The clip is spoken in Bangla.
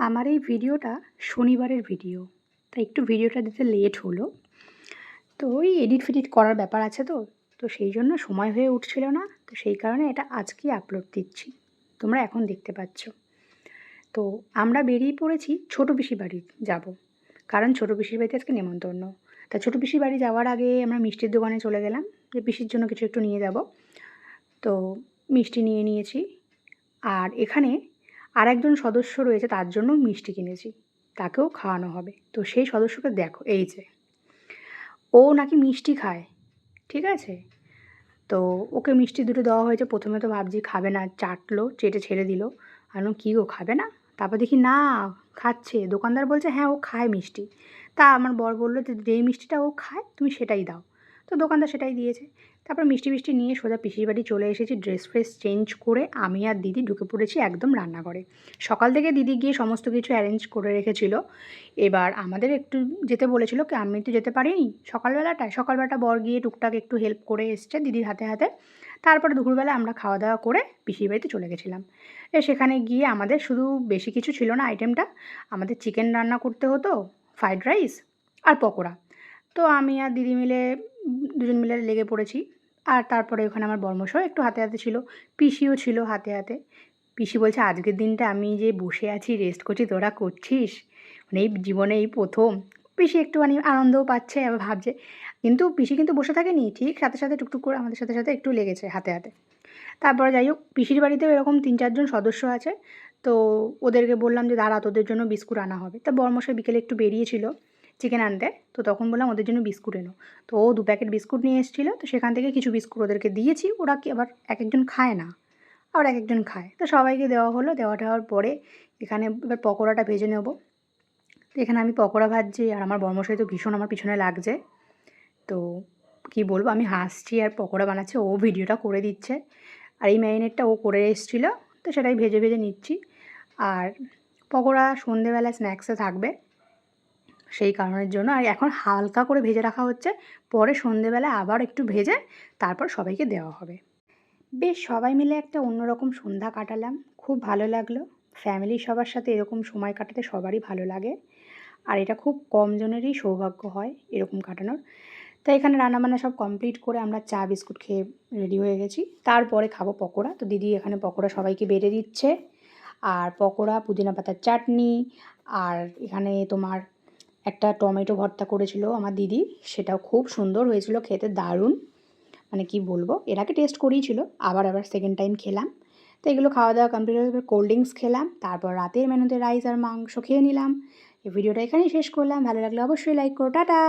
আমার এই ভিডিওটা শনিবারের ভিডিও, তাই একটু ভিডিওটা দিতে লেট হলো। তো ওই এডিট ফেডিট করার ব্যাপার আছে তো, তো সেই জন্য সময় হয়ে উঠছিল না। তো সেই কারণে এটা আজকেই আপলোড দিচ্ছি, তোমরা এখন দেখতে পাচ্ছ। তো আমরা বেরিয়ে পড়েছি ছোটো পিসি বাড়ি যাব, কারণ ছোটো পিসির বাড়িতে আজকে নেমন্তন্ন। তা ছোটো পিসির বাড়ি যাওয়ার আগে আমরা মিষ্টির দোকানে চলে গেলাম, যে পিসির জন্য কিছু একটু নিয়ে যাব। তো মিষ্টি নিয়ে নিয়েছি, আর এখানে আরেকজন সদস্য রয়েছে, তার জন্য মিষ্টি কিনেছি, তাকেও খাওয়ানো হবে। তো সেই সদস্যকে দেখো, এই যে ও নাকি মিষ্টি খায়, ঠিক আছে। তো ওকে মিষ্টি দুটো দেওয়া হয়েছে। প্রথমে তো ভাবছি খাবে না, চাটলো, চেটে ছেড়ে দিল। আমি কী গো, খাবে না? তারপর দেখি না, খাচ্ছে। দোকানদার বলছে হ্যাঁ ও খায় মিষ্টি। তা আমার বর বললো যে যেই মিষ্টিটা ও খায় তুমি সেটাই দাও। তো দোকানদার সেটাই দিয়েছে। তারপর মিষ্টি মিষ্টি নিয়ে সোজা পিসির বাড়ি চলে এসেছি। ড্রেস ফ্রেস চেঞ্জ করে আমি আর দিদি ঢুকে পড়েছি একদম রান্নাঘরে। সকাল থেকে দিদি গিয়ে সমস্ত কিছু অ্যারেঞ্জ করে রেখেছিল। এবার আমাদের একটু যেতে বলেছিল, কি আমি তো যেতে পারিনি সকালবেলাটা বর গিয়ে টুকটাক একটু হেল্প করে এসছে দিদির হাতে হাতে। তারপরে দুপুরবেলা আমরা খাওয়া দাওয়া করে পিসির বাড়িতে চলে গেছিলাম। সেখানে গিয়ে আমাদের শুধু বেশি কিছু ছিল না আইটেমটা, আমাদের চিকেন রান্না করতে হতো, ফ্রাইড রাইস আর পকোড়া। তো আমি আর দিদি মিলে দুজন মিলে লেগে পড়েছি। আর তারপরে ওখানে আমার বর্মশাও একটু হাতে হাতে ছিল, পিসিও ছিল হাতে হাতে। পিসি বলছে আজকের দিনটা আমি যে বসে আছি রেস্ট করছি, তোরা করছিস, মানে এই জীবনে এই প্রথম। পিসি একটুখানি আনন্দও পাচ্ছে, আবার ভাবছে। কিন্তু পিসি কিন্তু বসে থাকেনি, ঠিক সাথে সাথে টুকটুক করে আমাদের সাথে সাথে একটু লেগেছে হাতে হাতে। তারপরে যাই হোক, পিসির বাড়িতেও এরকম 3-4 জন সদস্য আছে। তো ওদেরকে বললাম যে দাঁড়া, তোদের জন্য বিস্কুট আনা হবে। তা বরমশাই বিকেলে একটু বেরিয়েছিল চিকেন আনতে, তো তখন বললাম ওদের জন্য বিস্কুট এনো। তো ও 2 প্যাকেট বিস্কুট নিয়ে এসেছিলো, তো সেখান থেকে কিছু বিস্কুট ওদেরকে দিয়েছি। ওরা কি আবার এক একজন খায় না, আবার এক একজন খায়। তো সবাইকে দেওয়া হলো। দেওয়া টেওয়ার পরে এখানে এবার পকোড়াটা ভেজে নেব। তো এখানে আমি পকোড়া ভাজছি, আর আমার বরমশাই তো ভীষণ আমার পিছনে লাগছে। তো কি বলবো, আমি হাসছি আর পকোড়া বানাচ্ছে, ও ভিডিওটা করে দিচ্ছে। আর এই ম্যারিনেটটা ও করে এসেছিলো, তো সেটাই ভেজে ভেজে নিচ্ছি। আর পকোড়া সন্ধেবেলা স্ন্যাক্সে থাকবে, সেই কারণের জন্য আর এখন হালকা করে ভেজে রাখা হচ্ছে। পরে সন্ধেবেলা আবার একটু ভেজে তারপর সবাইকে দেওয়া হবে। বেশ সবাই মিলে একটা অন্যরকম সন্ধ্যা কাটালাম, খুব ভালো লাগলো। ফ্যামিলির সবার সাথে এরকম সময় কাটাতে সবারই ভালো লাগে, আর এটা খুব কম জনেরই সৌভাগ্য হয় এরকম কাটানোর। তাই এখানে রান্নাবান্না সব কমপ্লিট করে আমরা চা বিস্কুট খেয়ে রেডি হয়ে গেছি। তারপরে খাবো পকোড়া। তো দিদি এখানে পকোড়া সবাইকে বেড়ে দিচ্ছে, আর পকোড়া, পুদিনা পাতার চাটনি, আর এখানে তোমার একটা টমেটো ভর্তা করেছিল আমার দিদি, সেটাও খুব সুন্দর হয়েছিল খেতে, দারুণ। মানে কি বলবো, এর আগে টেস্ট করিয়েছিল, আবার সেকেন্ড টাইম খেলাম। তো এগুলো খাওয়া দাওয়া কমপ্লিট হয়ে কোল্ড ড্রিঙ্কস খেলাম, তারপর রাতের মেনুতে রাইস আর মাংস খেয়ে নিলাম। এই ভিডিওটা এখানেই শেষ করলাম। ভালো লাগলে অবশ্যই লাইক করো। টাটা।